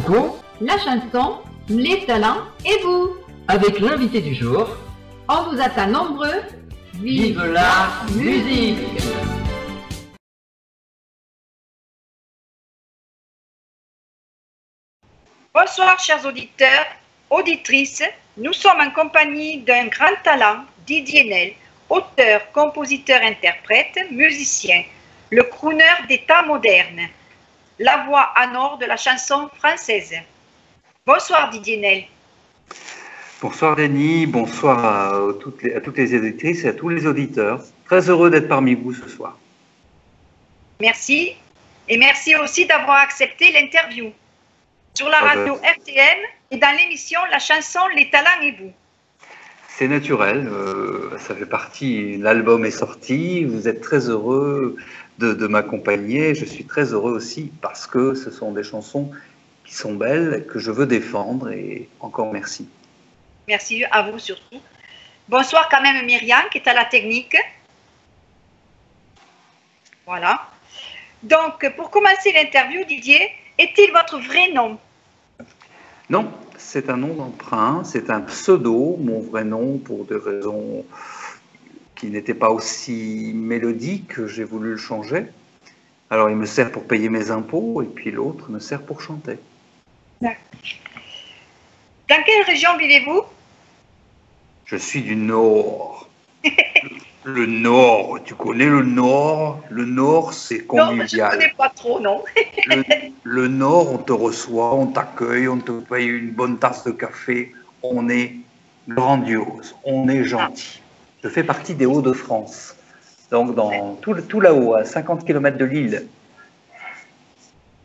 tango, la chanson, les talents et vous. avec l'invité du jour, On vous attend nombreux. vive la musique! Bonsoir chers auditeurs, auditrices, nous sommes en compagnie d'un grand talent, Didier Nel, auteur, compositeur, interprète, musicien, le crooner des temps modernes, la voix en or de la chanson française. Bonsoir Didier Nel. Bonsoir Denis, bonsoir à toutes les auditrices et à tous les auditeurs. Très heureux d'être parmi vous ce soir. Merci et merci aussi d'avoir accepté l'interview sur la radio RTM et dans l'émission La chanson, les talents et vous. C'est naturel, ça fait partie, l'album est sorti, vous êtes très heureux de m'accompagner. Je suis très heureux aussi parce que ce sont des chansons qui sont belles, que je veux défendre et encore merci. Merci à vous surtout. Bonsoir quand même Myriam qui est à la technique. Voilà. Donc pour commencer l'interview, Didier, est-il votre vrai nom? Non, c'est un nom d'emprunt, c'est un pseudo, mon vrai nom, pour des raisons qui n'étaient pas aussi mélodiques, j'ai voulu le changer. Alors il me sert pour payer mes impôts et puis l'autre me sert pour chanter. Dans quelle région vivez-vous? Je suis du Nord. Le Nord, tu connais le Nord? Le Nord, c'est Non, je ne convivial. connais pas trop, non. Le Nord, on te reçoit, on t'accueille, on te paye une bonne tasse de café. On est grandiose, on est gentil. Je fais partie des Hauts-de-France, donc dans tout là-haut, à 50 km de Lille.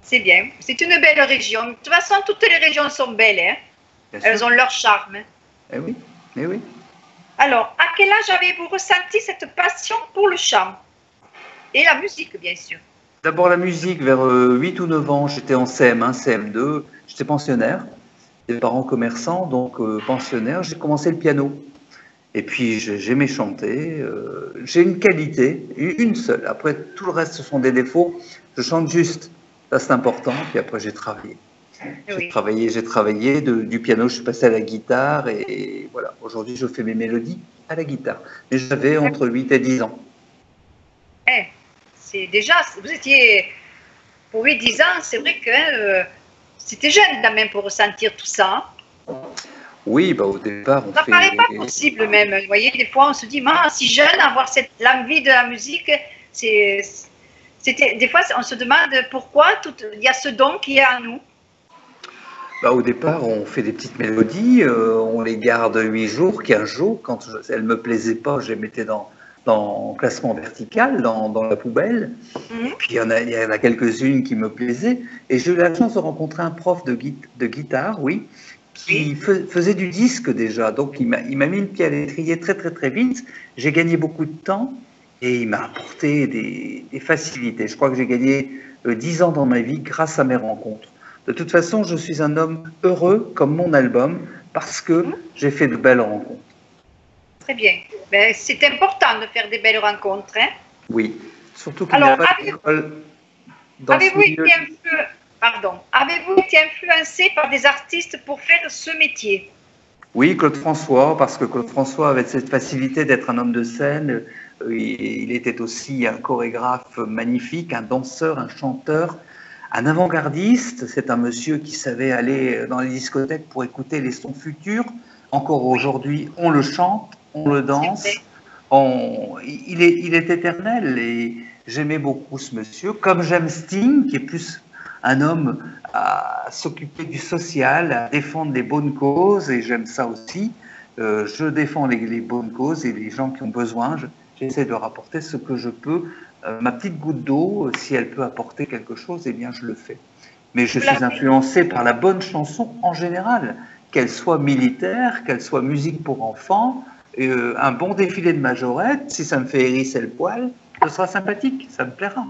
C'est bien. C'est une belle région. De toute façon, toutes les régions sont belles. Hein. Bien Elles sûr. ont leur charme. Eh oui, eh oui. Alors, à quel âge avez-vous ressenti cette passion pour le chant? Et la musique, bien sûr. D'abord la musique, vers 8 ou 9 ans, j'étais en CM1, CM2, j'étais pensionnaire, des parents commerçants, donc pensionnaire, j'ai commencé le piano. Et puis j'aimais chanter, j'ai une qualité, une seule, après tout le reste ce sont des défauts, je chante juste, ça c'est important, puis après j'ai travaillé. Oui. J'ai travaillé, du piano je suis passé à la guitare, et voilà, aujourd'hui je fais mes mélodies à la guitare. Mais j'avais entre 8 et 10 ans. Eh, c'est déjà, vous étiez, pour 8-10 ans, c'est vrai que c'était jeune quand même pour ressentir tout ça. Hein. Oui, bah, au départ on Ça fait... paraît pas possible même. Vous voyez, des fois on se dit, si jeune, avoir l'envie de la musique, des fois on se demande pourquoi il y a ce don qui est en nous. Bah, au départ, on fait des petites mélodies, on les garde 8 jours, 15 jours. Quand elles ne me plaisaient pas, je les mettais dans classement vertical, dans la poubelle. Et puis, il y en a quelques-unes qui me plaisaient. Et j'ai eu la chance de rencontrer un prof de guitare, oui, qui faisait du disque déjà. Donc, il m'a mis le pied à l'étrier très, très, très vite. J'ai gagné beaucoup de temps et il m'a apporté des facilités. Je crois que j'ai gagné 10 ans dans ma vie grâce à mes rencontres. De toute façon, je suis un homme heureux comme mon album parce que j'ai fait de belles rencontres. Très bien. Ben, c'est important de faire des belles rencontres. Hein. Oui, surtout qu'il n'y a pas d'école dans ce milieu. Avez-vous été influencé par des artistes pour faire ce métier? Oui, Claude François, parce que Claude François avait cette facilité d'être un homme de scène. Il était aussi un chorégraphe magnifique, un danseur, un chanteur. Un avant-gardiste, c'est un monsieur qui savait aller dans les discothèques pour écouter les sons futurs. Encore aujourd'hui, on le chante, on le danse. Il est éternel et j'aimais beaucoup ce monsieur. Comme j'aime Sting, qui est plus un homme à s'occuper du social, à défendre les bonnes causes, et j'aime ça aussi. Je défends les bonnes causes et les gens qui ont besoin. J'essaie de rapporter ce que je peux. Ma petite goutte d'eau, si elle peut apporter quelque chose, eh bien je le fais. Mais je suis influencé par la bonne chanson en général, qu'elle soit militaire, qu'elle soit musique pour enfants, un bon défilé de majorette, si ça me fait hérisser le poil, ce sera sympathique, ça me plaira.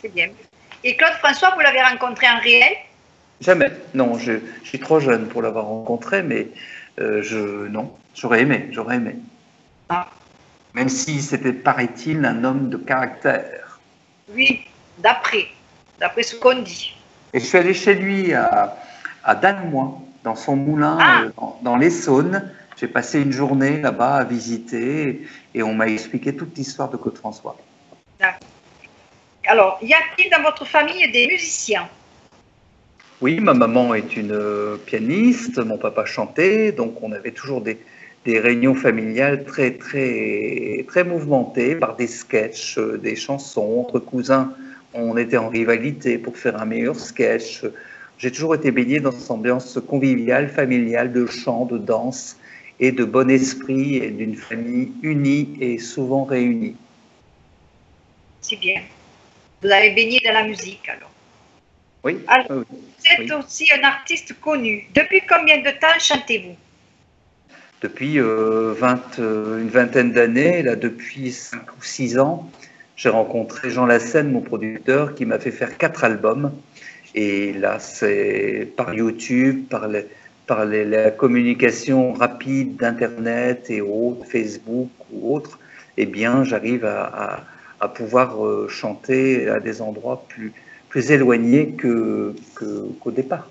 C'est bien. Et Claude François, vous l'avez rencontré en réel? Jamais. Non, je suis trop jeune pour l'avoir rencontré, mais non, j'aurais aimé. Ah. Même si c'était, paraît-il, un homme de caractère. Oui, d'après ce qu'on dit. Et je suis allé chez lui à Danemois, dans son moulin, dans l'Essonne. J'ai passé une journée là-bas à visiter et on m'a expliqué toute l'histoire de Claude François. Alors, y a-t-il dans votre famille des musiciens? Oui, ma maman est une pianiste, mon papa chantait, donc on avait toujours des réunions familiales très, très, très mouvementées par des sketchs, des chansons. Entre cousins, on était en rivalité pour faire un meilleur sketch. J'ai toujours été baigné dans cette ambiance conviviale, familiale, de chant, de danse et de bon esprit et d'une famille unie et souvent réunie. C'est bien. Vous avez baigné dans la musique alors. Oui. Alors, vous êtes aussi un artiste connu. Depuis combien de temps chantez-vous? Depuis une vingtaine d'années, là, depuis 5 ou 6 ans, j'ai rencontré Jean Lassène, mon producteur, qui m'a fait faire 4 albums. Et là, c'est par YouTube, par la communication rapide d'Internet et autres, Facebook ou autres, eh bien, j'arrive à pouvoir chanter à des endroits plus éloignés qu'au départ.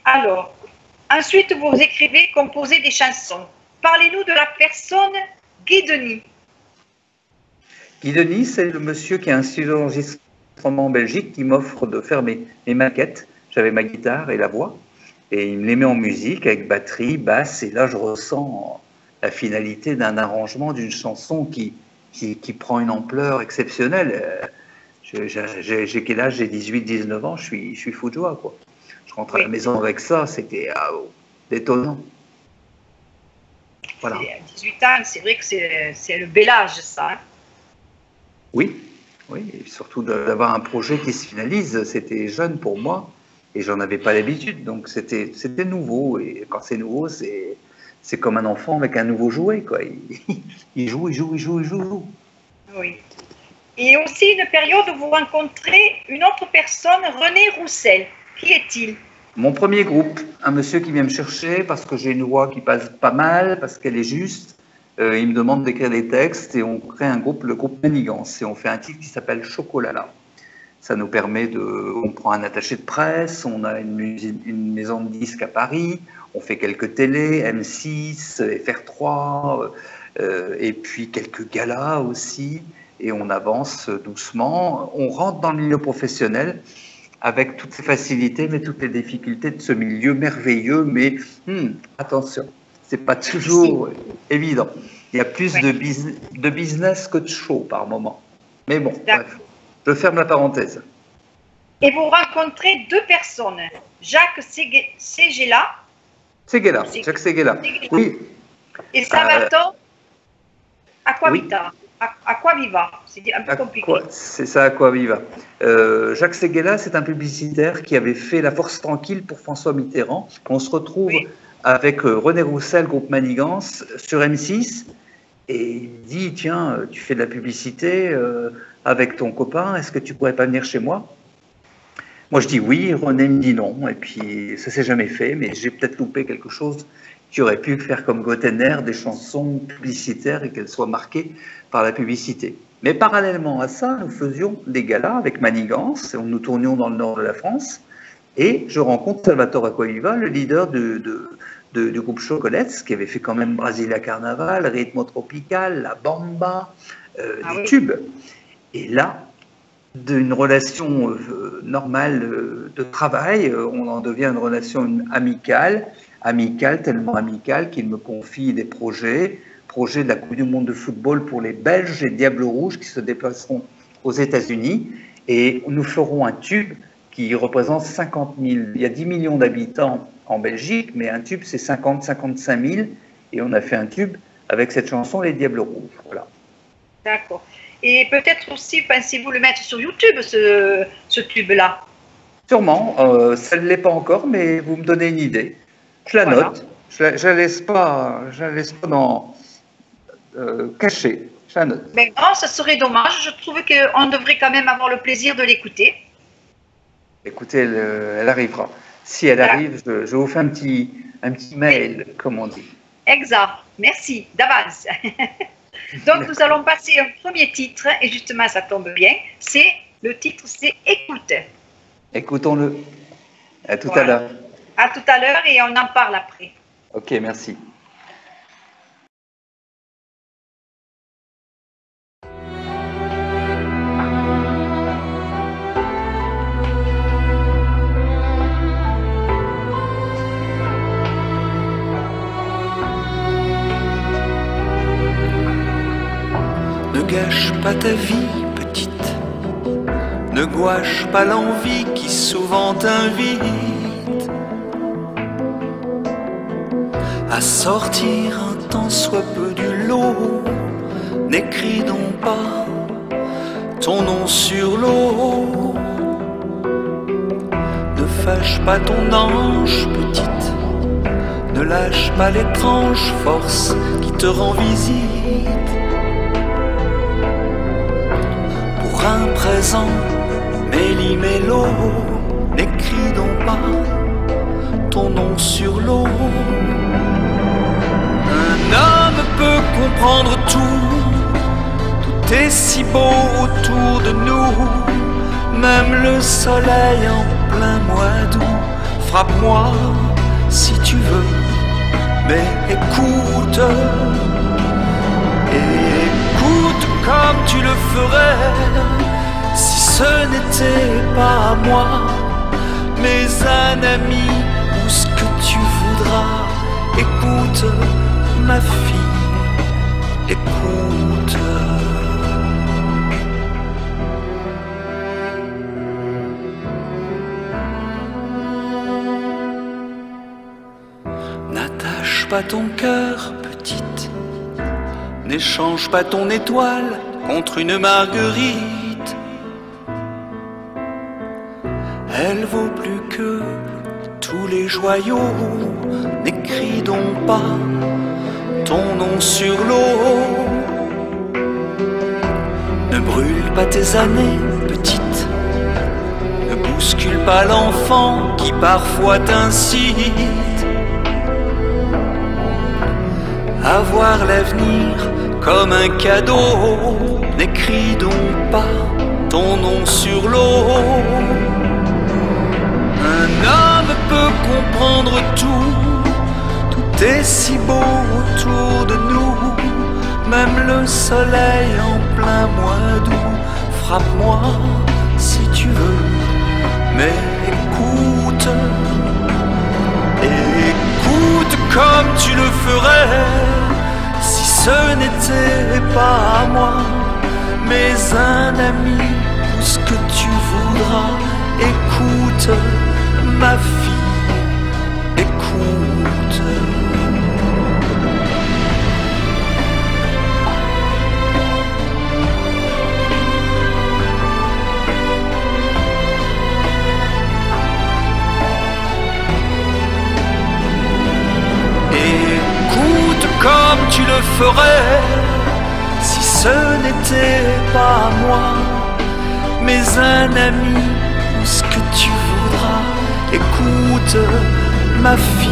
Alors, ensuite, vous écrivez, composez des chansons. Parlez-nous de la personne Guy Denis. Guy Denis, c'est le monsieur qui a un studio d'enregistrement en Belgique qui m'offre de faire mes maquettes. J'avais ma guitare et la voix, et il me les met en musique avec batterie, basse, et là je ressens la finalité d'un arrangement d'une chanson qui prend une ampleur exceptionnelle. J'ai quel âge? J'ai 18-19 ans, je suis fou de joie, quoi. Je rentre à la maison avec ça, c'était détonnant. Voilà. 18 ans, c'est vrai que c'est le bel âge, ça. Hein? Oui, et surtout d'avoir un projet qui se finalise, c'était jeune pour moi, et j'en avais pas l'habitude, donc c'était nouveau, et quand c'est nouveau, c'est comme un enfant avec un nouveau jouet, quoi. Il joue. Oui. Et aussi une période où vous rencontrez une autre personne, René Roussel. Qui est-il? Mon premier groupe, un monsieur qui vient me chercher parce que j'ai une voix qui passe pas mal, parce qu'elle est juste. Il me demande d'écrire des textes et on crée un groupe, le groupe Manigance, et on fait un titre qui s'appelle Chocolala. Ça nous permet on prend un attaché de presse, on a une maison de disques à Paris, on fait quelques télés, M6, FR3, et puis quelques galas aussi, et on avance doucement. On rentre dans le milieu professionnel avec toutes les facilités, mais toutes les difficultés de ce milieu merveilleux, mais attention, c'est pas toujours évident. Il y a plus de business que de show par moment. Mais bon, bref, je ferme la parenthèse. Et vous rencontrez 2 personnes, Jacques Séguéla. Jacques Séguéla. Oui. Et Salvatore Acquaviva. Acquaviva, c'est un peu compliqué. C'est ça, Acquaviva. Jacques Séguéla, c'est un publicitaire qui avait fait La Force Tranquille pour François Mitterrand. On se retrouve avec René Roussel, groupe Manigance, sur M6, et il me dit, tiens, tu fais de la publicité avec ton copain, est-ce que tu pourrais pas venir chez moi? Moi, je dis oui, René me dit non, et puis ça s'est jamais fait, mais j'ai peut-être loupé quelque chose qui aurait pu faire comme Gotener, des chansons publicitaires et qu'elles soient marquées par la publicité. Mais parallèlement à ça, nous faisions des galas avec Manigance, et nous tournions dans le nord de la France, et je rencontre Salvatore Acquaviva, le leader du groupe Chocolettes, qui avait fait quand même Brasilia Carnaval, Ritmo Tropical, La Bamba, des tubes. Et là, d'une relation normale de travail, on en devient une relation amicale, tellement amicale qu'il me confie des projets de la Coupe du Monde de football pour les Belges et Diables Rouges qui se déplaceront aux États-Unis, et nous ferons un tube qui représente 50 000. Il y a 10 millions d'habitants en Belgique, mais un tube c'est 50-55 000, et on a fait un tube avec cette chanson Les Diables Rouges. Voilà. D'accord. Et peut-être aussi, pensez-vous le mettre sur YouTube, ce tube-là? Sûrement, ça ne l'est pas encore, mais vous me donnez une idée. Je la note, je la laisse pas dans cachée, je la note. Mais non, ça serait dommage, je trouve qu'on devrait quand même avoir le plaisir de l'écouter. Écoutez, elle arrivera. Si elle arrive, je vous fais un petit mail, comme on dit. Exact, merci d'avance. Donc nous allons passer un premier titre, et justement ça tombe bien, c'est Le titre, c'est Écoute. Écoutons-le. À tout à Voilà. l'heure. À tout à l'heure et on en parle après. Ok, merci. Ne gâche pas ta vie, petite. Ne gouache pas l'envie qui souvent t'invite à sortir un tant soit peu du lot. N'écris donc pas ton nom sur l'eau. Ne fâche pas ton ange, petite. Ne lâche pas l'étrange force qui te rend visite. Pour un présent, méli-mélo, n'écris donc pas ton nom sur l'eau. Un homme peut comprendre tout, tout est si beau autour de nous. Même le soleil en plein mois d'août. Frappe-moi si tu veux, mais écoute. Écoute comme tu le ferais si ce n'était pas moi, mais un ami ou ce que tu voudras. Écoute ma fille, écoute. N'attache pas ton cœur, petite. N'échange pas ton étoile contre une marguerite. Elle vaut plus que tous les joyaux. N'écris donc pas ton nom sur l'eau. Ne brûle pas tes années, petite. Ne bouscule pas l'enfant qui parfois t'incite à voir l'avenir comme un cadeau. N'écris donc pas ton nom sur l'eau. Un homme peut comprendre tout, tout est si beau autour de nous. Même le soleil en plein mois d'août. Frappe-moi si tu veux, mais écoute. Écoute comme tu le ferais si ce n'était pas moi, mais un ami ou ce que tu voudras. Écoute ma fille, écoute. Écoute comme tu le ferais si ce n'était pas moi, mais un ami ou ce que tu voudras. Écoute ma fille,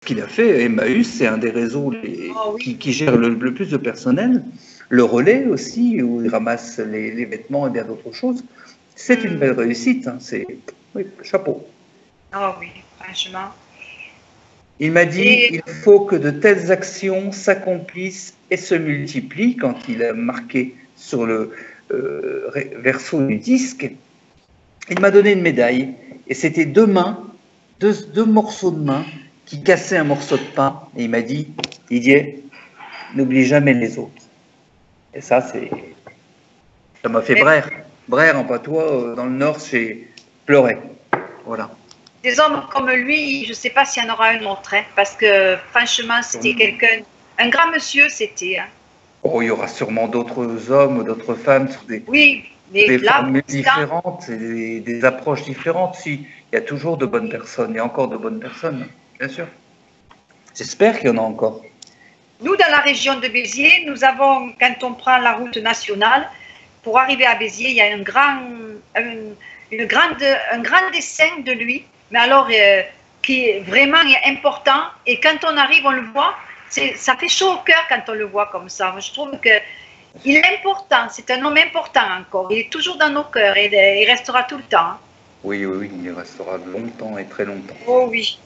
qu'il a fait. Emmaüs, c'est un des réseaux qui gère le plus de personnel. Le relais aussi, où il ramasse les vêtements et bien d'autres choses. C'est une belle réussite. Hein. Oui, chapeau. Oh oui, franchement. Il m'a dit il faut que de telles actions s'accomplissent et se multiplient quand il a marqué sur le verso du disque. Il m'a donné une médaille et c'était deux mains, deux morceaux de main qui cassaient un morceau de pain. Et il m'a dit Didier, n'oublie jamais les autres. Et ça m'a fait Brère. Brère en patois, dans le Nord, c'est pleurer. Voilà. Des hommes comme lui, je ne sais pas s'il y en aura un autre, hein, parce que franchement, c'était quelqu'un, un grand monsieur, c'était. Hein. Oh, il y aura sûrement d'autres hommes, d'autres femmes sur des formules différentes, et des approches différentes. Si, il y a toujours de bonnes personnes, il y a encore de bonnes personnes, bien sûr. J'espère qu'il y en a encore. Nous, dans la région de Béziers, nous avons, quand on prend la route nationale, pour arriver à Béziers, il y a un grand dessin de lui, mais alors qui est vraiment important. Et quand on arrive, on le voit, ça fait chaud au cœur quand on le voit comme ça. Moi, je trouve qu'il est important, c'est un homme important encore. Il est toujours dans nos cœurs et il restera tout le temps. Hein. Oui, il restera longtemps et très longtemps. Oh oui.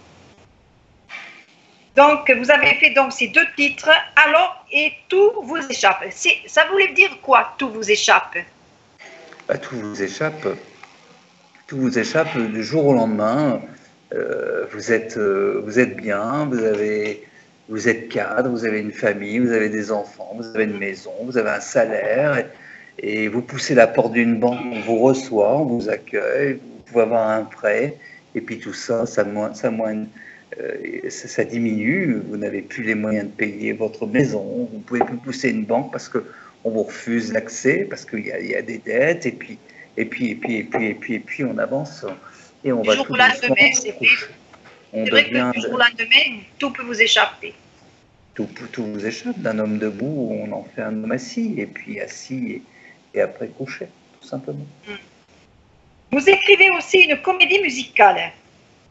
Donc, vous avez fait donc ces deux titres, alors, et tout vous échappe. Ça voulait dire quoi, tout vous échappe? Tout vous échappe. Tout vous échappe du jour au lendemain. Vous êtes bien, vous êtes cadre, vous avez une famille, vous avez des enfants, vous avez une maison, vous avez un salaire, et vous poussez la porte d'une banque, on vous reçoit, on vous accueille, vous pouvez avoir un prêt, et puis tout ça, ça diminue, vous n'avez plus les moyens de payer votre maison, vous ne pouvez plus pousser une banque parce qu'on vous refuse l'accès, parce qu'il y a des dettes, et puis on avance, et on va tout doucement. C'est vrai que du jour au lendemain, tout peut vous échapper. Tout vous échappe. D'un homme debout, on en fait un homme assis, et puis assis, et après couché, tout simplement. Vous écrivez aussi une comédie musicale.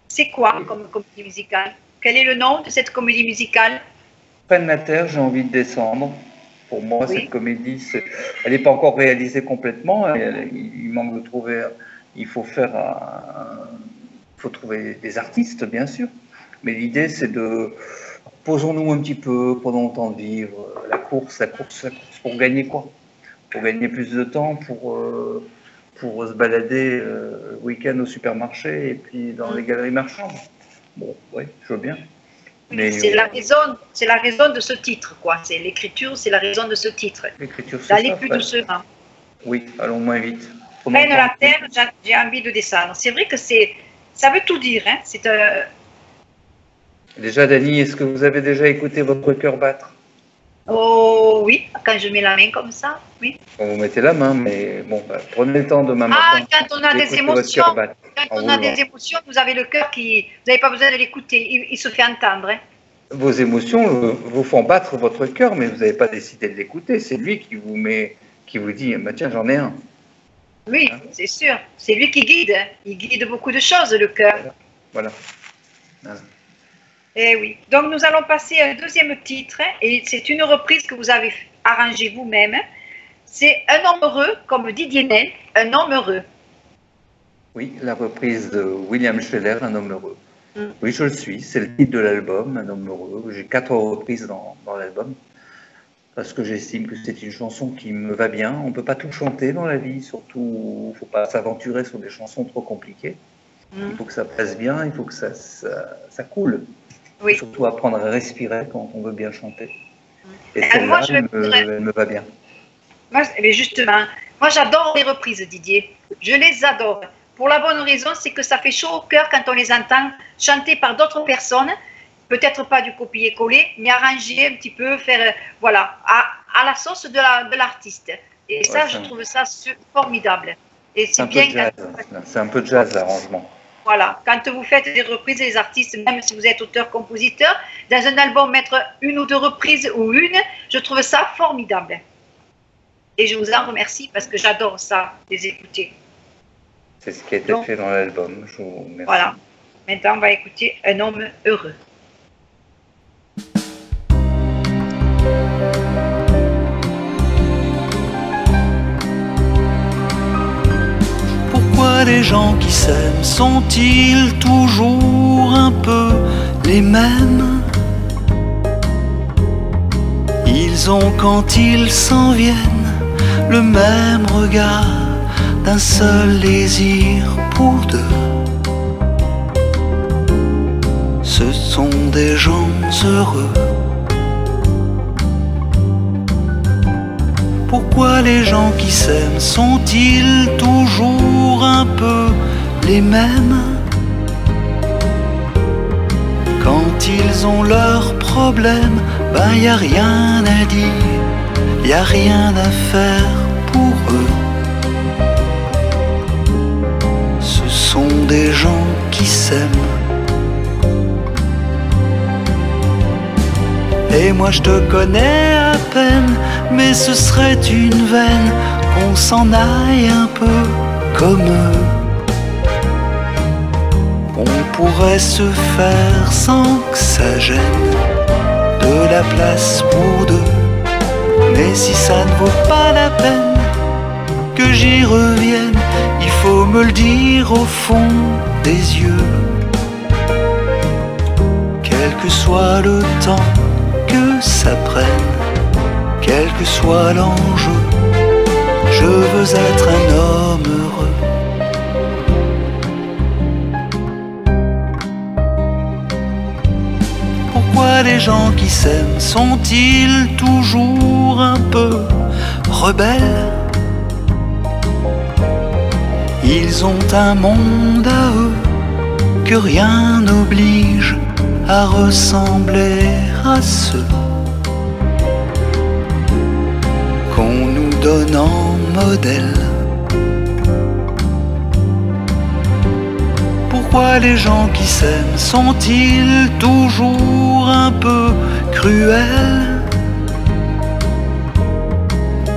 C'est quoi comme comédie musicale? Quel est le nom de cette comédie musicale? Prenne la terre, j'ai envie de descendre. Pour moi, cette comédie, elle n'est pas encore réalisée complètement. Il manque de trouver. Il faut trouver des artistes, bien sûr. Mais l'idée, c'est de posons-nous un petit peu, prenons le temps de vivre. La course pour gagner quoi? Pour gagner plus de temps, pour se balader le week-end au supermarché et puis dans les galeries marchandes. Bon, oui, je veux bien. Mais c'est la raison de ce titre, quoi. C'est l'écriture, c'est la raison de ce titre. L'écriture, c'est d'aller plus doucement. Oui, allons moins vite. Prenne la terre, j'ai envie de descendre. C'est vrai que ça veut tout dire, hein. Déjà, Dany, est-ce que vous avez déjà écouté votre cœur battre? Oh oui, quand je mets la main comme ça, oui. Quand vous mettez la main, mais bon, prenez le temps demain matin. Quand on a des émotions, vous avez le cœur qui... Vous n'avez pas besoin de l'écouter, il se fait entendre. Hein. Vos émotions vous font battre votre cœur, mais vous n'avez pas décidé de l'écouter. C'est lui qui vous dit, tiens, j'en ai un. Oui, hein? C'est sûr. C'est lui qui guide. Hein. Il guide beaucoup de choses, le cœur. Voilà. Eh oui. Donc, nous allons passer à un deuxième titre, et c'est une reprise que vous avez arrangée vous-même. C'est Un homme heureux, comme Didier Nel, Un homme heureux. Oui, la reprise de William Scheller, Un homme heureux. Oui, je le suis. C'est le titre de l'album, Un homme heureux. J'ai 4 reprises dans l'album, parce que j'estime que c'est une chanson qui me va bien. On ne peut pas tout chanter dans la vie, surtout, il ne faut pas s'aventurer sur des chansons trop compliquées. Il faut que ça passe bien, il faut que ça coule. Oui. Surtout apprendre à respirer quand on veut bien chanter. Et celle-là, elle me va bien. Mais justement, moi j'adore les reprises, Didier. Je les adore. Pour la bonne raison, c'est que ça fait chaud au cœur quand on les entend chanter par d'autres personnes. Peut-être pas du copier-coller, mais arranger un petit peu, faire, voilà, à la sauce de l'artiste. Et ça, je trouve ça formidable. Et c'est bien. C'est un peu de jazz, l'arrangement. Voilà, quand vous faites des reprises, les artistes, même si vous êtes auteur-compositeur, dans un album, mettre une ou deux reprises ou une, je trouve ça formidable. Et je vous en remercie parce que j'adore ça, les écouter. C'est ce qui a été fait dans l'album, je vous remercie. Voilà, maintenant on va écouter Un homme heureux. gens qui s'aiment sont-ils toujours un peu les mêmes? Ils ont quand ils s'en viennent le même regard d'un seul désir pour deux. Ce sont des gens heureux. Pourquoi les gens qui s'aiment sont-ils toujours un peu les mêmes? Quand ils ont leurs problèmes, ben y a rien à dire, y a rien à faire pour eux. Ce sont des gens qui s'aiment. Et moi je te connais à peine, mais ce serait une veine qu'on s'en aille un peu comme eux. On pourrait se faire sans que ça gêne de la place pour deux. Mais si ça ne vaut pas la peine que j'y revienne, il faut me le dire au fond des yeux. Quel que soit le temps que ça prenne, quel que soit l'enjeu, je veux être un homme heureux. Pourquoi les gens qui s'aiment sont-ils toujours un peu rebelles? Ils ont un monde à eux que rien n'oblige à ressembler à ceux qu'on nous donne en modèle. Pourquoi les gens qui s'aiment sont-ils toujours un peu cruels?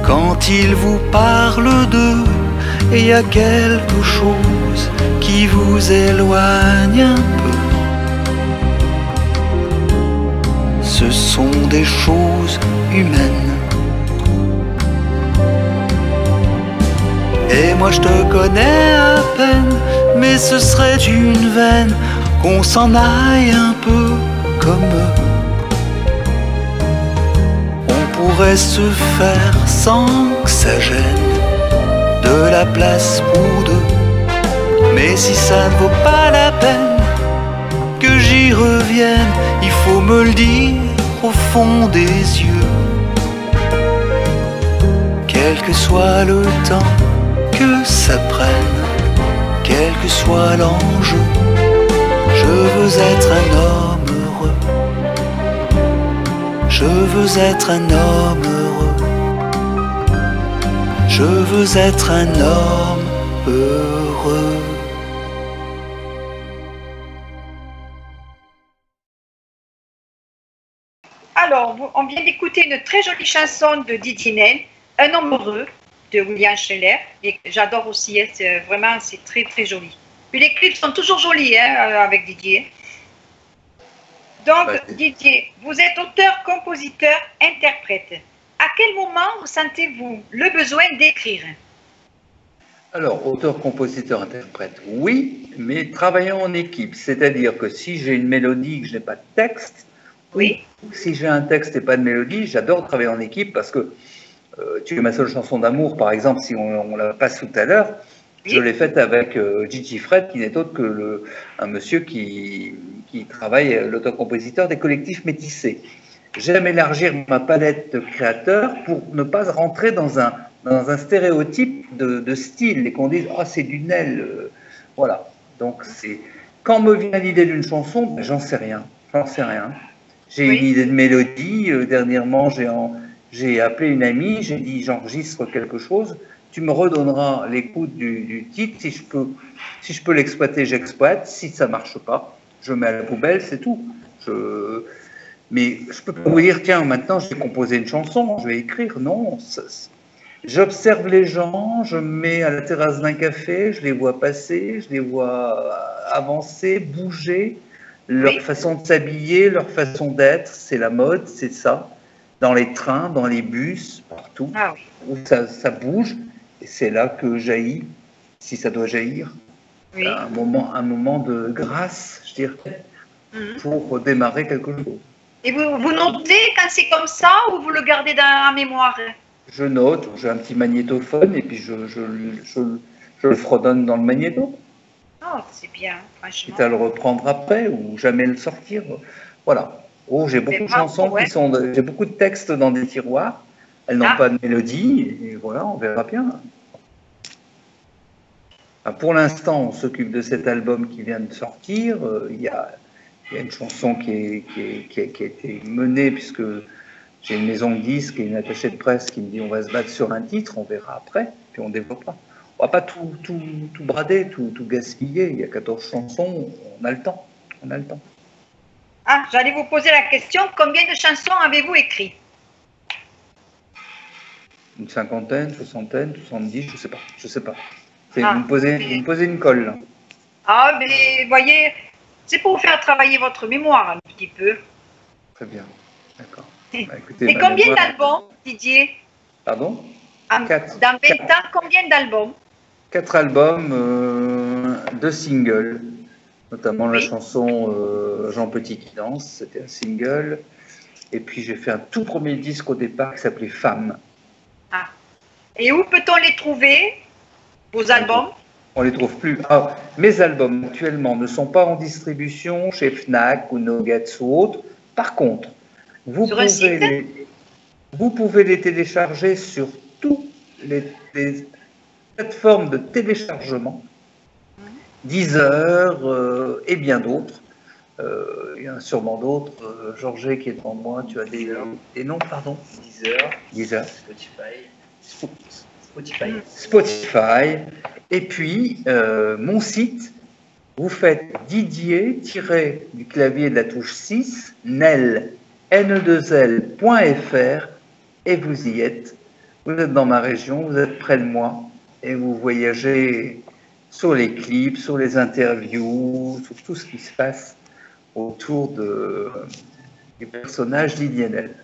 Quand ils vous parlent d'eux, et il y a quelque chose qui vous éloigne un peu. Ce sont des choses humaines. Et moi je te connais à peine, mais ce serait une veine qu'on s'en aille un peu comme eux. On pourrait se faire sans que ça gêne de la place pour deux. Mais si ça ne vaut pas la peine que j'y revienne, il faut me le dire au fond des yeux. Quel que soit le temps que ça prenne, quel que soit l'enjeu, je veux être un homme heureux. Je veux être un homme heureux. Je veux être un homme heureux. Alors, on vient d'écouter une très jolie chanson de Didier Nel, Un homme heureux, de William Scheller. Et j'adore aussi, hein, c'est très très joli. Puis les clips sont toujours jolis hein, avec Didier. Donc, Didier, vous êtes auteur, compositeur, interprète. À quel moment vous sentez-vous le besoin d'écrire? Alors, auteur, compositeur, interprète, oui, mais travaillant en équipe. C'est-à-dire que si j'ai une mélodie et que je n'ai pas de texte, oui. Si j'ai un texte et pas de mélodie, j'adore travailler en équipe parce que Tu es ma seule chanson d'amour, par exemple, si on la passe tout à l'heure, je l'ai faite avec Gigi Fred, qui n'est autre que un monsieur qui travaille, l'auteur-compositeur des collectifs métissés. J'aime élargir ma palette de créateurs pour ne pas rentrer dans un stéréotype de style et qu'on dise « Ah, c'est du Nel ». Voilà. Donc, quand me vient l'idée d'une chanson, ben, j'en sais rien. J'ai une idée de mélodie. Dernièrement, j'ai appelé une amie, j'ai dit « J'enregistre quelque chose, tu me redonneras l'écoute du titre. Si je peux l'exploiter, j'exploite. Si ça ne marche pas, je mets à la poubelle, c'est tout. » Mais je ne peux pas vous dire, tiens, maintenant j'ai composé une chanson, je vais écrire. Non, j'observe les gens, je me mets à la terrasse d'un café, je les vois passer, je les vois avancer, bouger, leur façon de s'habiller, leur façon d'être, c'est la mode, c'est ça. Dans les trains, dans les bus, partout, où ça bouge, et c'est là que jaillit, si ça doit jaillir, Oui. un moment de grâce, je dirais, pour démarrer quelque chose. Et vous notez quand c'est comme ça ou vous le gardez dans la mémoire? Je note, j'ai un petit magnétophone et puis je le fredonne dans le magnéto. Oh, c'est bien, franchement. Quitte à le reprendre après ou jamais le sortir. Voilà. Oh, j'ai beaucoup de chansons ouais. j'ai beaucoup de textes dans des tiroirs. Elles n'ont pas de mélodie et voilà, on verra bien. Pour l'instant, on s'occupe de cet album qui vient de sortir. Il y a une chanson qui a été menée puisque j'ai une maison de disques et une attachée de presse qui me dit on va se battre sur un titre, on verra après, puis on développera. On va pas tout brader, tout gaspiller. Il y a 14 chansons, on a le temps. Ah, j'allais vous poser la question, combien de chansons avez-vous écrit? Une cinquantaine, 60, 70, je sais pas. Vous me posez une colle, là. Ah, mais voyez, c'est pour vous faire travailler votre mémoire un petit peu. Très bien, d'accord. Bah, écoutez, et combien d'albums, Didier? Pardon? Dans 20 ans, combien d'albums? 4 albums, 2 singles, notamment la chanson Jean Petit qui danse, c'était un single. Et puis j'ai fait un tout premier disque au départ qui s'appelait Femmes. Ah. Et où peut-on les trouver, vos albums? On les trouve plus. Ah, mes albums actuellement ne sont pas en distribution chez Fnac ou Nuggets ou autres. Par contre, vous pouvez les télécharger sur toutes les plateformes de téléchargement, Deezer et bien d'autres. Il y en a sûrement d'autres. Georges qui est devant moi, tu as des noms, pardon? Deezer. Spotify. Et puis, mon site, vous faites Didier, du clavier de la touche 6, ne2l.fr et vous y êtes. Vous êtes dans ma région, vous êtes près de moi et vous voyagez sur les clips, sur les interviews, sur tout ce qui se passe autour du personnage d'Idienel.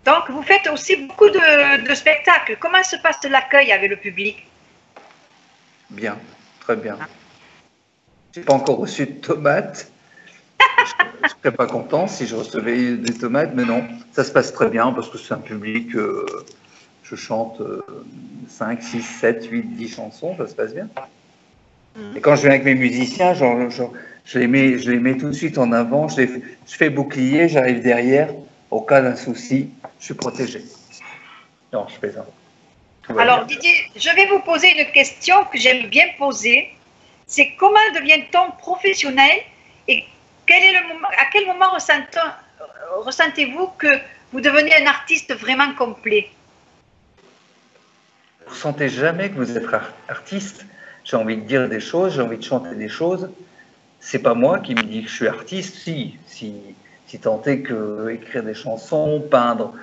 Donc, vous faites aussi beaucoup de spectacles. Comment se passe l'accueil avec le public? Bien, très bien. Je n'ai pas encore reçu de tomates. Je ne serais pas content si je recevais des tomates, mais non, ça se passe très bien parce que c'est un public, je chante 5, 6, 7, 8, 10 chansons, ça se passe bien. Et quand je viens avec mes musiciens, je les mets tout de suite en avant, je fais bouclier, j'arrive derrière, au cas d'un souci, je suis protégé. Non, je plaisante. Alors Didier, je vais vous poser une question que j'aime bien poser. C'est comment devient-on professionnel et à quel moment ressentez-vous que vous devenez un artiste vraiment complet? Vous ne sentez jamais que vous êtes artiste. J'ai envie de dire des choses, j'ai envie de chanter des choses. C'est pas moi qui me dis que je suis artiste. Si tant est que écrire des chansons, peindre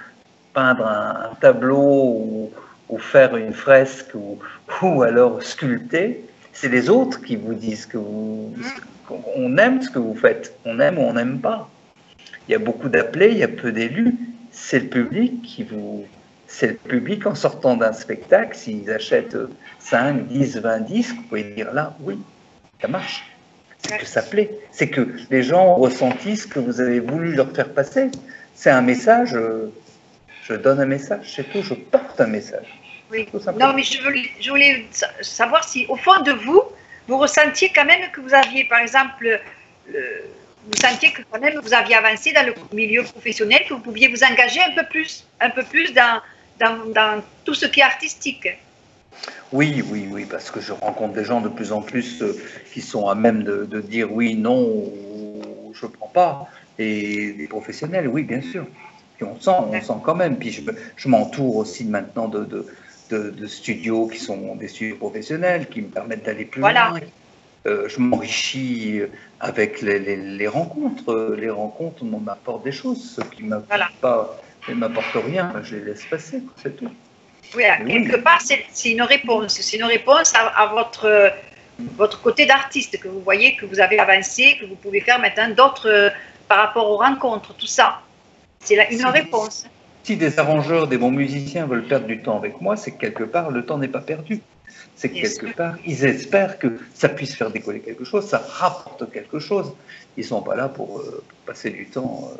un tableau ou faire une fresque ou alors sculpter, c'est les autres qui vous disent qu'on aime ce que vous faites. On aime ou on n'aime pas. Il y a beaucoup d'appelés, il y a peu d'élus. C'est le public c'est le public en sortant d'un spectacle, s'ils achètent 5, 10, 20 disques, vous pouvez dire là, oui, ça marche. C'est que ça plaît. C'est que les gens ont ressenti ce que vous avez voulu leur faire passer. C'est un message, je donne un message, c'est tout, je porte un message. Oui. Non, mais je voulais savoir si, au fond de vous, vous ressentiez quand même que vous aviez, par exemple, vous sentiez que quand même vous aviez avancé dans le milieu professionnel, que vous pouviez vous engager un peu plus dans tout ce qui est artistique. Oui, parce que je rencontre des gens de plus en plus qui sont à même de dire oui, non, ou je ne prends pas. Et des professionnels, oui, bien sûr. Puis on sent quand même. Puis je m'entoure aussi maintenant de studios qui sont des studios professionnels, qui me permettent d'aller plus loin. Je m'enrichis avec les rencontres. Les rencontres m'apportent des choses. Ce qui ne m'apporte rien, je les laisse passer, c'est tout. Oui, quelque part, c'est une réponse. C'est une réponse à votre côté d'artiste, que vous voyez que vous avez avancé, que vous pouvez faire maintenant d'autres par rapport aux rencontres, tout ça. C'est une réponse. Si des arrangeurs, des bons musiciens veulent perdre du temps avec moi, c'est que quelque part, le temps n'est pas perdu. C'est que Bien quelque sûr. part, ils espèrent que ça puisse faire décoller quelque chose, ça rapporte quelque chose. Ils ne sont pas là pour passer du temps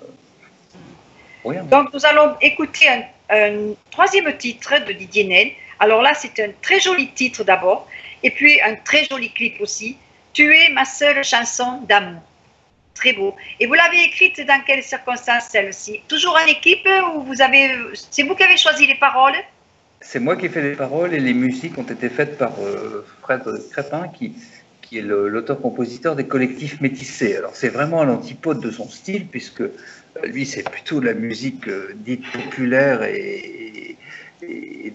pour rien. Donc, nous allons écouter un troisième titre de Didier Nel. Alors là, c'est un très joli titre d'abord, et puis un très joli clip aussi. Tu es ma seule chanson d'amour. Très beau. Et vous l'avez écrite dans quelles circonstances celle-ci? Toujours en équipe ou c'est vous qui avez choisi les paroles? C'est moi qui ai fait les paroles et les musiques ont été faites par Fred Crépin, qui est l'auteur-compositeur des collectifs métissés. Alors c'est vraiment à l'antipode de son style, puisque lui c'est plutôt de la musique dite populaire et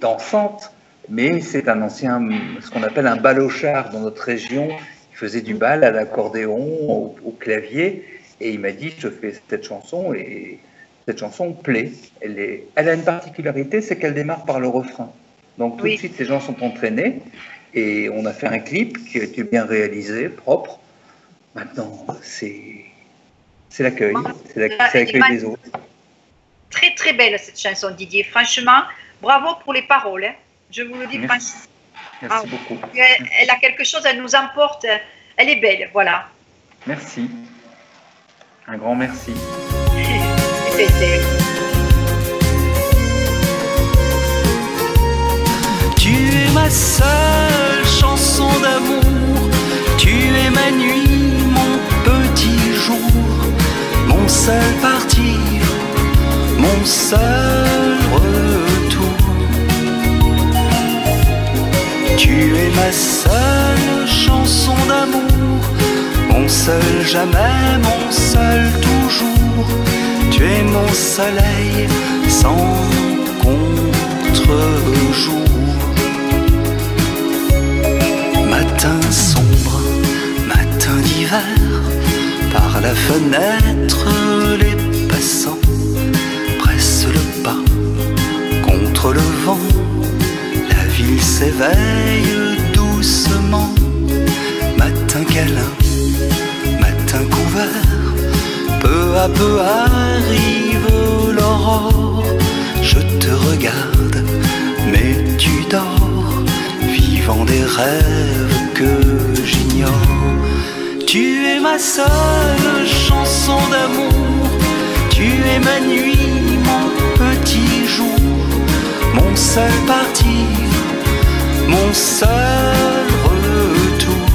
dansante, mais c'est un ancien, ce qu'on appelle un balochard dans notre région. Il faisait du bal à l'accordéon, au clavier, et il m'a dit je fais cette chanson et cette chanson plaît. Elle a une particularité, c'est qu'elle démarre par le refrain. Donc tout de suite, les gens sont entraînés et on a fait un clip qui a été bien réalisé, propre. Maintenant, c'est l'accueil, c'est l'accueil des autres. Très très belle cette chanson, Didier. Franchement, bravo pour les paroles. Hein. Je vous le dis franchement. Merci beaucoup. Elle a quelque chose, elle nous emporte. Elle est belle, voilà. Merci. Un grand merci. Tu es ma seule chanson d'amour, tu es ma nuit, mon petit jour, mon seul partir, mon seul retour. Tu es ma seule chanson d'amour, mon seul jamais, mon seul toujours. Tu es mon soleil sans contre-jour. Matin sombre, matin d'hiver, par la fenêtre les passants pressent le pas contre le vent. La ville s'éveille doucement. Matin câlin, matin couvert, peu à peu arrive l'aurore. Je te regarde, mais tu dors, vivant des rêves que j'ignore. Tu es ma seule chanson d'amour, tu es ma nuit, mon petit jour, mon seul partir, mon seul retour.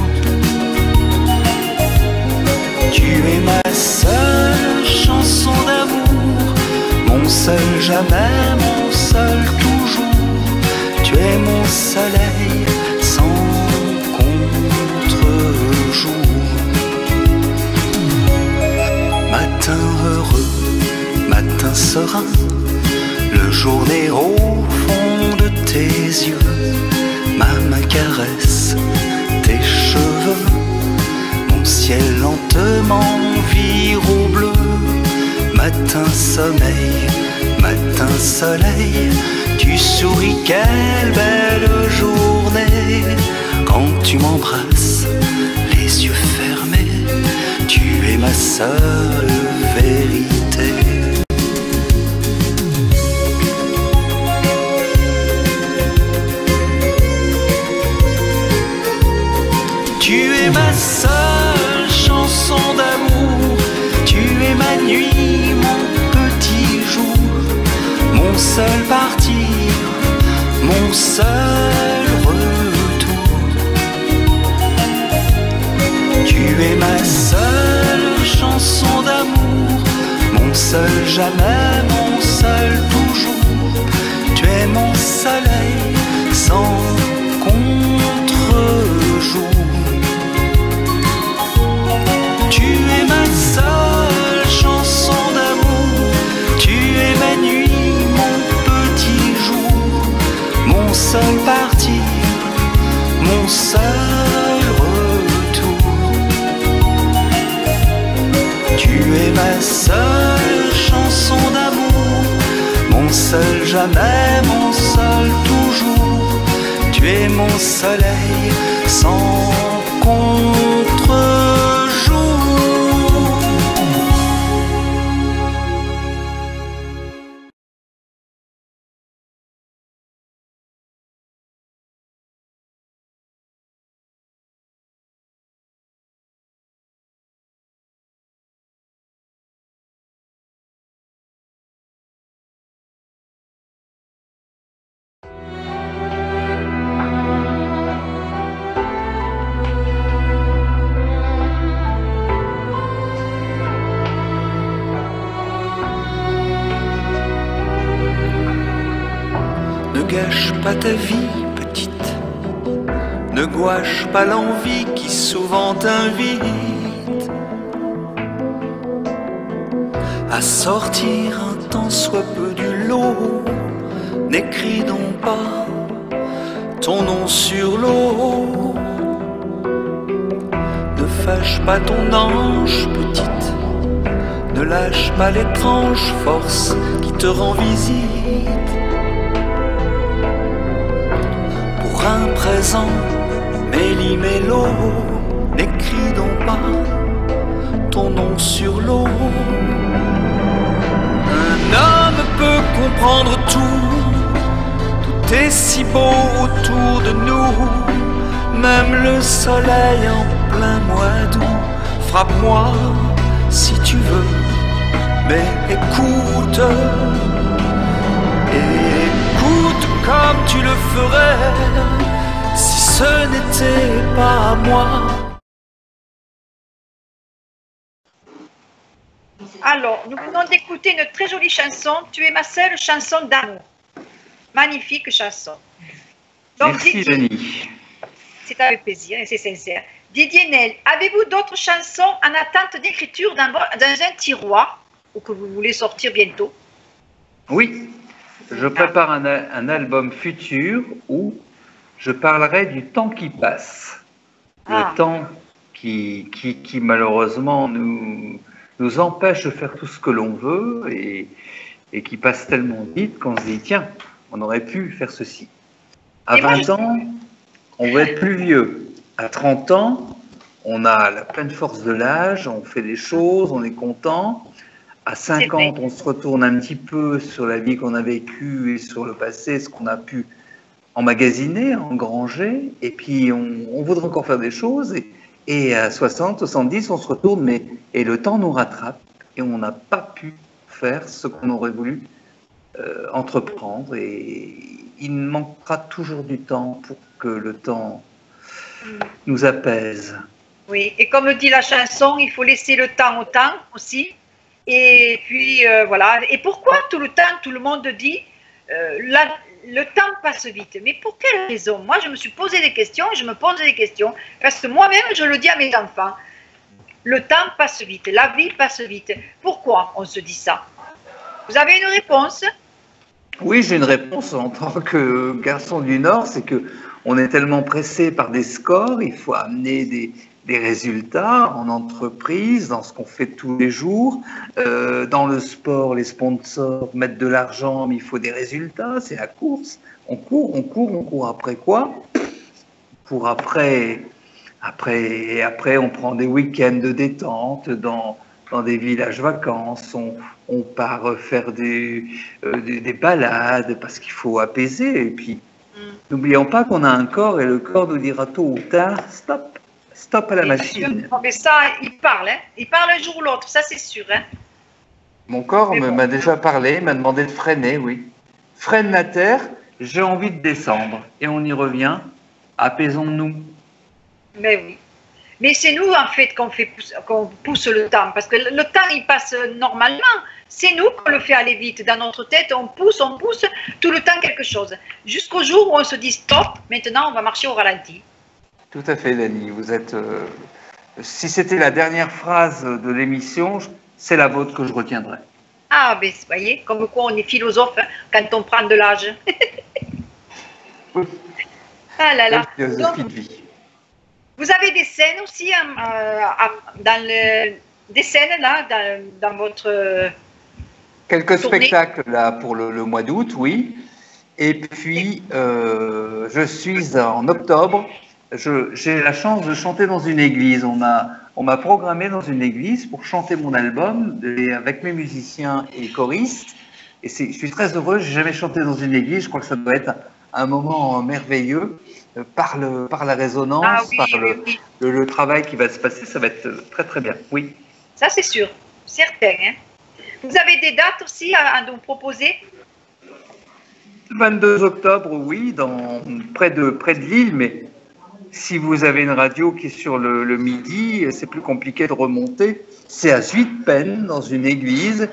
Tu es ma seule chanson d'amour, mon seul jamais, mon seul toujours. Tu es mon soleil sans contre-jour. Matin heureux, matin serein, le jour naît au fond de tes yeux. Ma main caresse tes cheveux, mon ciel lentement vire au bleu. Matin sommeil, matin soleil, tu souris, quelle belle journée. Quand tu m'embrasses, les yeux fermés, tu es ma seule vérité. Tu es ma seule chanson d'amour, tu es ma nuit, mon petit jour, mon seul partir, mon seul retour. Tu es ma seule chanson d'amour, mon seul jamais, mon seul toujours. Tu es mon soleil sans contre-jour. Tu es ma seule chanson d'amour, tu es ma nuit, mon petit jour, mon seul partir, mon seul retour. Tu es ma seule chanson d'amour, mon seul jamais, mon seul toujours. Tu es mon soleil sans contre-jour. gâche pas ta vie, petite. Ne gouache pas l'envie qui souvent t'invite à sortir un tant soit peu du lot. N'écris donc pas ton nom sur l'eau. Ne fâche pas ton ange, petite. Ne lâche pas l'étrange force qui te rend visite. Pour un présent, méli-mélo, n'écris donc pas ton nom sur l'eau. Un homme peut comprendre tout, tout est si beau autour de nous. Même le soleil en plein mois d'août. Frappe-moi si tu veux, mais écoute. Écoute comme tu le ferais si ce n'était pas moi. Alors, nous venons d'écouter une très jolie chanson, Tu es ma seule chanson d'amour. Magnifique chanson. Donc, Merci, Jenny. C'est avec plaisir et c'est sincère. Didier Nel, avez-vous d'autres chansons en attente d'écriture dans un tiroir ou que vous voulez sortir bientôt? Oui, je prépare un album futur où je parlerai du temps qui passe. Le temps qui malheureusement nous empêche de faire tout ce que l'on veut et qui passe tellement vite qu'on se dit, tiens, on aurait pu faire ceci. À 20 ans, on va être plus vieux. À 30 ans, on a la pleine force de l'âge, on fait des choses, on est content. À 50, on se retourne un petit peu sur la vie qu'on a vécue et sur le passé, ce qu'on a pu emmagasiner, engranger. Et puis, on voudrait encore faire des choses. Et à 60, 70, on se retourne, et le temps nous rattrape. Et on n'a pas pu faire ce qu'on aurait voulu entreprendre. Et il manquera toujours du temps pour que le temps nous apaise. Oui, et comme dit la chanson, il faut laisser le temps au temps aussi. Et puis, voilà. Et pourquoi tout le temps, tout le monde dit le temps passe vite? Mais pour quelle raison? Moi, je me suis posé des questions, je me pose des questions, parce que moi-même, je le dis à mes enfants. Le temps passe vite, la vie passe vite. Pourquoi on se dit ça? Vous avez une réponse? Oui, j'ai une réponse en tant que garçon du Nord, c'est que on est tellement pressé par des scores, il faut amener des résultats en entreprise, dans ce qu'on fait tous les jours. Dans le sport, les sponsors mettent de l'argent, mais il faut des résultats, c'est la course. On court après quoi? Pour après, on prend des week-ends de détente dans des villages vacances, on part faire des balades parce qu'il faut apaiser. Et puis, n'oublions pas qu'on a un corps et le corps nous dira tôt ou tard, stop à la machine. Mais ça, il parle un jour ou l'autre, ça c'est sûr. Hein. Mon corps m'a déjà parlé, m'a demandé de freiner, oui. Freine la terre, j'ai envie de descendre. Et on y revient, apaisons-nous. Mais oui. Mais c'est nous, en fait, qu'on pousse le temps. Parce que le temps, il passe normalement. C'est nous qu'on le fait aller vite. Dans notre tête, on pousse tout le temps quelque chose. Jusqu'au jour où on se dit stop, maintenant on va marcher au ralenti. Tout à fait, Dani. Vous êtes. Si c'était la dernière phrase de l'émission, c'est la vôtre que je retiendrai. Ah, ben, vous voyez, comme quoi on est philosophe hein, quand on prend de l'âge. Ah là là. Philosophie de vie. Vous avez des scènes aussi, des scènes là, dans votre. Quelques tournée. spectacles là pour le mois d'août, oui. Et puis, je suis en octobre. J'ai la chance de chanter dans une église. On m'a programmé dans une église pour chanter mon album avec mes musiciens et choristes. Et je suis très heureux. J'ai jamais chanté dans une église. Je crois que ça doit être un moment merveilleux par la résonance, oui, par oui. le travail qui va se passer. Ça va être très très bien. Oui. Ça c'est sûr, certain. Hein. Vous avez des dates aussi à nous proposer? 22 octobre, oui, près de Lille, mais si vous avez une radio qui est sur le midi, c'est plus compliqué de remonter. C'est à Zuidpen, dans une église,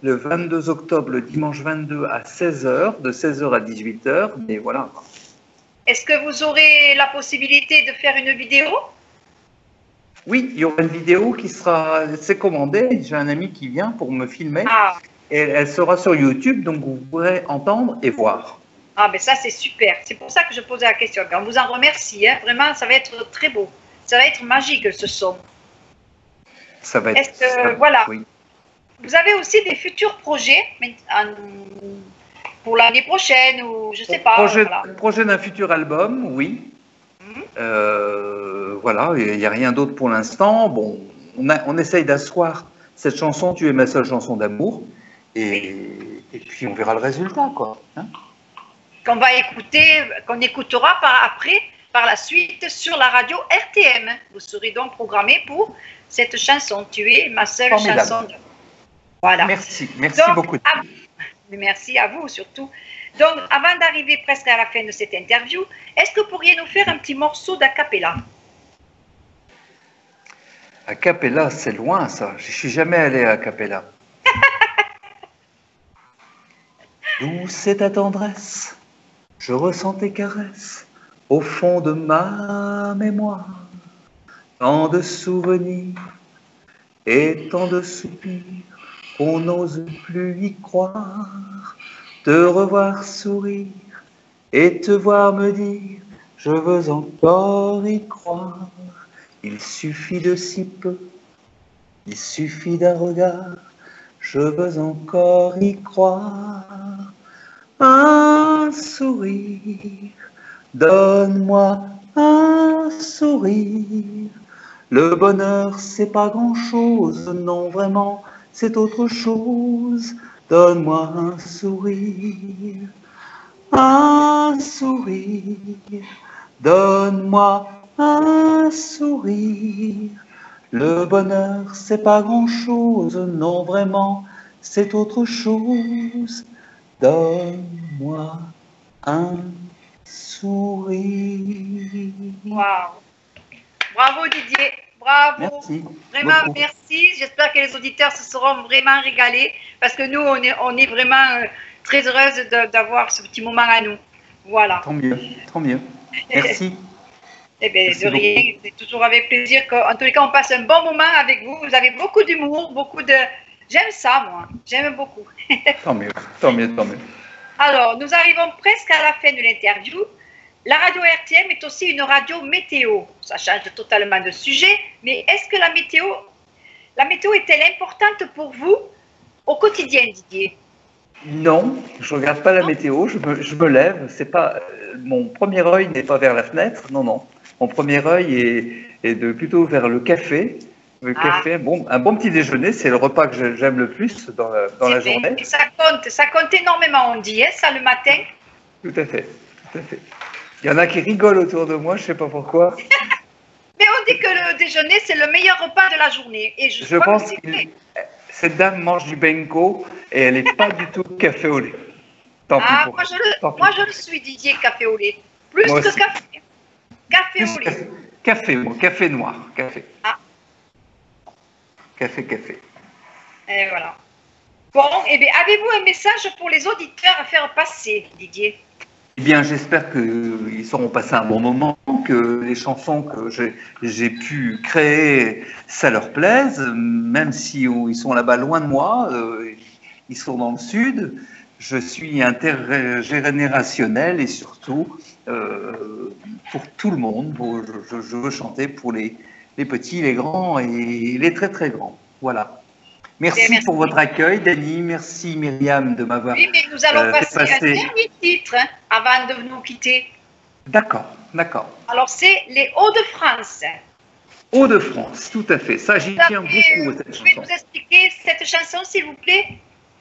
le 22 octobre, le dimanche 22 à 16h, de 16h à 18h, mais voilà. Est-ce que vous aurez la possibilité de faire une vidéo? Oui, il y aura une vidéo qui sera, c'est commandé, j'ai un ami qui vient pour me filmer, Ah, et elle sera sur YouTube, donc vous pourrez entendre et voir. ah ben ça c'est super. C'est pour ça que je posais la question. On vous en remercie, hein. Vraiment, ça va être très beau. Ça va être magique ce son. Ça va être... Est-ce que, voilà. Oui. Vous avez aussi des futurs projets pour l'année prochaine ou je sais pas. Voilà. Projet d'un futur album, oui. Voilà, il n'y a rien d'autre pour l'instant. Bon, on essaye d'asseoir cette chanson, Tu es ma seule chanson d'amour, et puis on verra le résultat, quoi. Hein, Qu'on écoutera par la suite sur la radio RTM. Vous serez donc programmé pour cette chanson, Tu es ma seule formidable. chanson d'amour. Voilà. Merci Donc, beaucoup. Merci à vous surtout. Donc, avant d'arriver presque à la fin de cette interview, est-ce que vous pourriez nous faire un petit morceau d'a cappella? A cappella, c'est loin, ça. Je ne suis jamais allé à cappella. Douce est ta tendresse, je ressens tes caresses au fond de ma mémoire. Tant de souvenirs et tant de soupirs qu'on n'ose plus y croire. Te revoir sourire et te voir me dire je veux encore y croire. Il suffit de si peu, il suffit d'un regard, je veux encore y croire. Un sourire, donne-moi un sourire. Le bonheur, c'est pas grand-chose, non vraiment, c'est autre chose. Donne-moi un sourire, donne-moi un sourire. Le bonheur, c'est pas grand-chose, non vraiment, c'est autre chose. Donne-moi un sourire. Waouh! Bravo Didier, bravo. Merci. Vraiment beaucoup. merci. J'espère que les auditeurs se seront vraiment régalés parce que nous, on est vraiment très heureuse d'avoir ce petit moment à nous. Voilà. Tant mieux, tant mieux. Merci. Eh bien, Merci de rien, c'est toujours avec plaisir. En tous les cas, on passe un bon moment avec vous. Vous avez beaucoup d'humour, beaucoup de... J'aime ça, moi. J'aime beaucoup. Tant mieux, tant mieux, tant mieux. Alors, nous arrivons presque à la fin de l'interview. La radio RTM est aussi une radio météo. Ça change totalement de sujet, mais est-ce que la météo est-elle importante pour vous au quotidien, Didier? Non, je ne regarde pas la météo, je me lève. C'est pas, mon premier œil n'est pas vers la fenêtre, non, non. Mon premier œil est plutôt vers le café. Le café, un bon petit déjeuner, c'est le repas que j'aime le plus dans la journée. Et ça compte énormément, on dit, hein, ça le matin. Tout à fait, tout à fait. Il y en a qui rigolent autour de moi, je ne sais pas pourquoi. Mais on dit que le déjeuner, c'est le meilleur repas de la journée. Et je crois pense que que cette dame mange du benko et elle n'est pas du tout café au lait. Tant pis pour elle. Moi, je le suis, Didier, café au lait. Plus Moi que aussi. café. Café au lait. Café noir, café. Ah. Café. Et voilà. Bon, eh bien, avez-vous un message pour les auditeurs à faire passer, Didier? Eh bien, j'espère qu'ils sauront passer un bon moment, que les chansons que j'ai pu créer, ça leur plaise, même si ils sont là-bas loin de moi, ils sont dans le sud. Je suis intergénérationnel et surtout pour tout le monde. Je veux chanter pour les petits, les grands et les très très grands. Voilà. Merci pour votre accueil, Dany. Merci Myriam de m'avoir. Oui, mais nous allons passer un dernier titre avant de nous quitter. D'accord. Alors, c'est les Hauts-de-France. Hauts-de-France, tout à fait. Ça, j'y tiens beaucoup, cette chanson. Vous pouvez nous expliquer cette chanson, s'il vous plaît?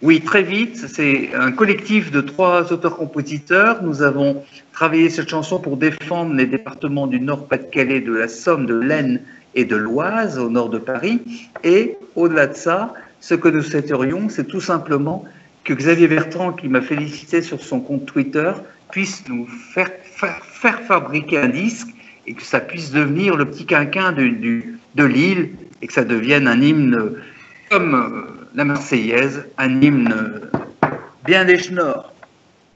Oui, très vite. C'est un collectif de 3 auteurs-compositeurs. Nous avons travaillé cette chanson pour défendre les départements du Nord-Pas-de-Calais, de la Somme, de l'Aisne et de l'Oise, au nord de Paris. Et au-delà de ça, ce que nous souhaiterions, c'est tout simplement que Xavier Bertrand, qui m'a félicité sur son compte Twitter, puisse nous faire fabriquer un disque et que ça puisse devenir le petit quinquin de Lille et que ça devienne un hymne comme la Marseillaise, un hymne bien des Schnorrs,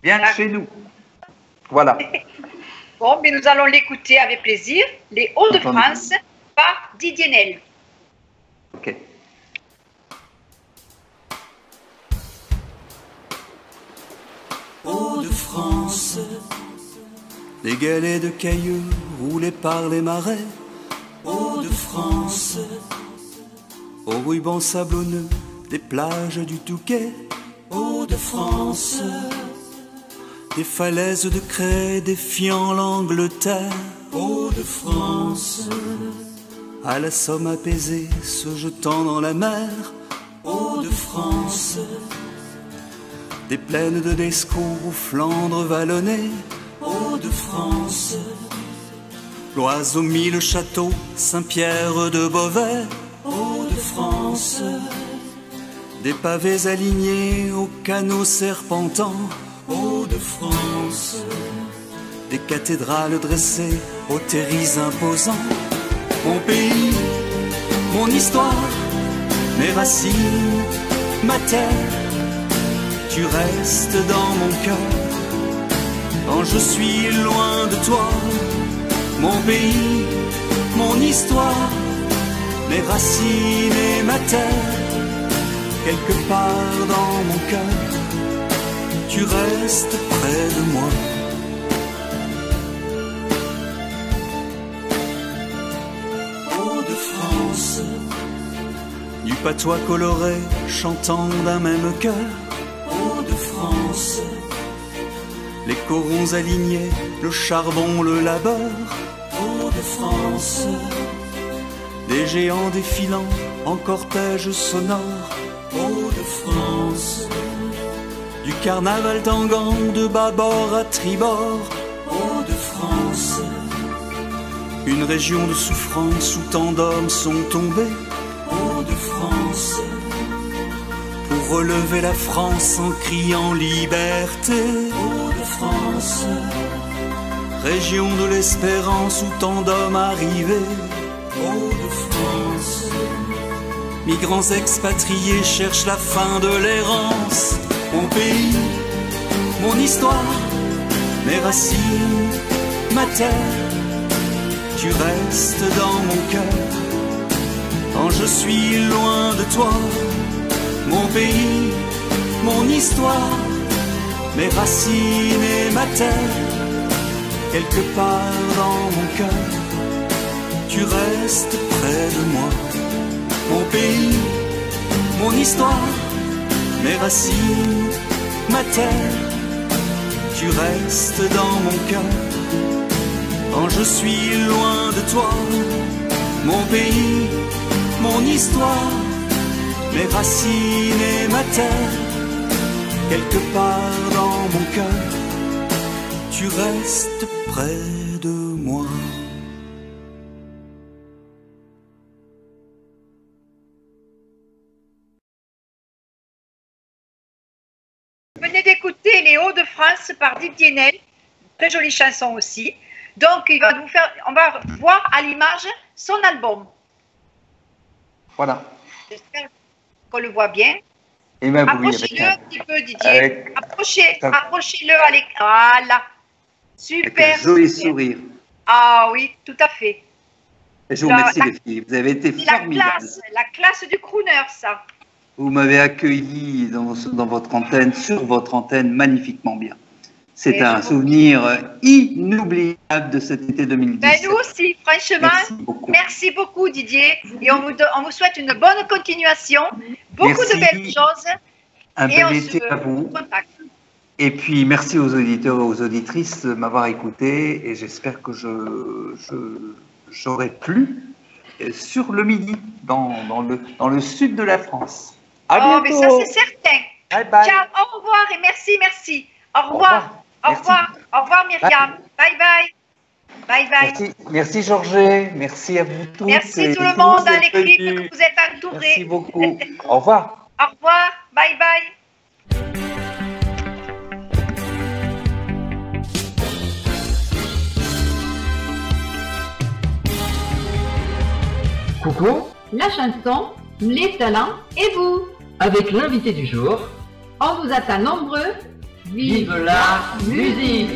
bien de chez nous. Voilà. Bon, mais nous allons l'écouter avec plaisir. Les Hauts-de-France par Didier Nel. Ok. Hauts-de-France, des galets de cailloux roulés par les marais. Hauts-de-France, aux rubans sablonneux des plages du Touquet. Hauts-de-France, des falaises de craie défiant l'Angleterre. Hauts-de-France, à la Somme apaisée se jetant dans la mer. Hauts-de-France, des plaines de Descaux aux Flandres vallonnées. Hauts-de-France, l'Oise aux 1000 châteaux, Saint-Pierre de Beauvais. Hauts-de-France, des pavés alignés aux canaux serpentants. Hauts-de-France, des cathédrales dressées aux terris imposants. Mon pays, mon histoire, mes racines, ma terre, tu restes dans mon cœur quand je suis loin de toi. Mon pays, mon histoire, mes racines et ma terre, quelque part dans mon cœur, tu restes près de moi. Hauts-de-France, du patois coloré chantant d'un même cœur. Hauts-de-France, les corons alignés, le charbon, le labeur. Hauts-de-France, des géants défilant en cortège sonore. Hauts-de-France, du carnaval tanguant de bâbord à tribord. Hauts-de-France, une région de souffrance où tant d'hommes sont tombés. Hauts-de-France, pour relever la France en criant liberté. Hauts-de-France, région de l'espérance où tant d'hommes arrivés. Hauts-de-France, migrants expatriés cherchent la fin de l'errance. Mon pays, mon histoire, mes racines, ma terre, tu restes dans mon cœur quand je suis loin de toi. Mon pays, mon histoire, mes racines et ma terre, quelque part dans mon cœur, tu restes près de moi. Mon pays, mon histoire, mes racines, ma terre, tu restes dans mon cœur quand je suis loin de toi. Mon pays, mon histoire, mes racines et ma terre, quelque part dans mon cœur, tu restes près de moi. Venez d'écouter Les Hauts-de-France par Didier Nel, très jolie chanson aussi. Donc on va voir à l'image son album. Voilà. J'espère qu'on le voit bien. Et ben, approchez-le un petit peu, Didier. Approchez-le à l'écran. Voilà. Super. Avec un joli sourire. Ah oui, tout à fait. Et je vous remercie les filles. Vous avez été formidables. La classe du crooner, ça. Vous m'avez accueilli dans votre antenne, sur votre antenne, magnifiquement bien. C'est un souvenir inoubliable de cet été 2017. Ben nous aussi, franchement. Merci beaucoup, Didier. Et on vous souhaite une bonne continuation, beaucoup de belles choses. Un bel été à vous. Et puis, merci aux auditeurs et aux auditrices de m'avoir écouté. Et j'espère que j'aurai plu sur le Midi, dans le sud de la France. À bientôt. Mais ça, c'est certain. Bye bye. Ciao, au revoir et merci. Au revoir. Au revoir Myriam. Bye bye. Merci Georges. Merci à vous tous. Merci tout le monde à l'équipe que vous êtes entourés. Merci beaucoup. Au revoir. Au revoir. Bye bye. Coucou, la chanson, les talents et vous. Avec l'invité du jour, On vous attend nombreux. vive la musique!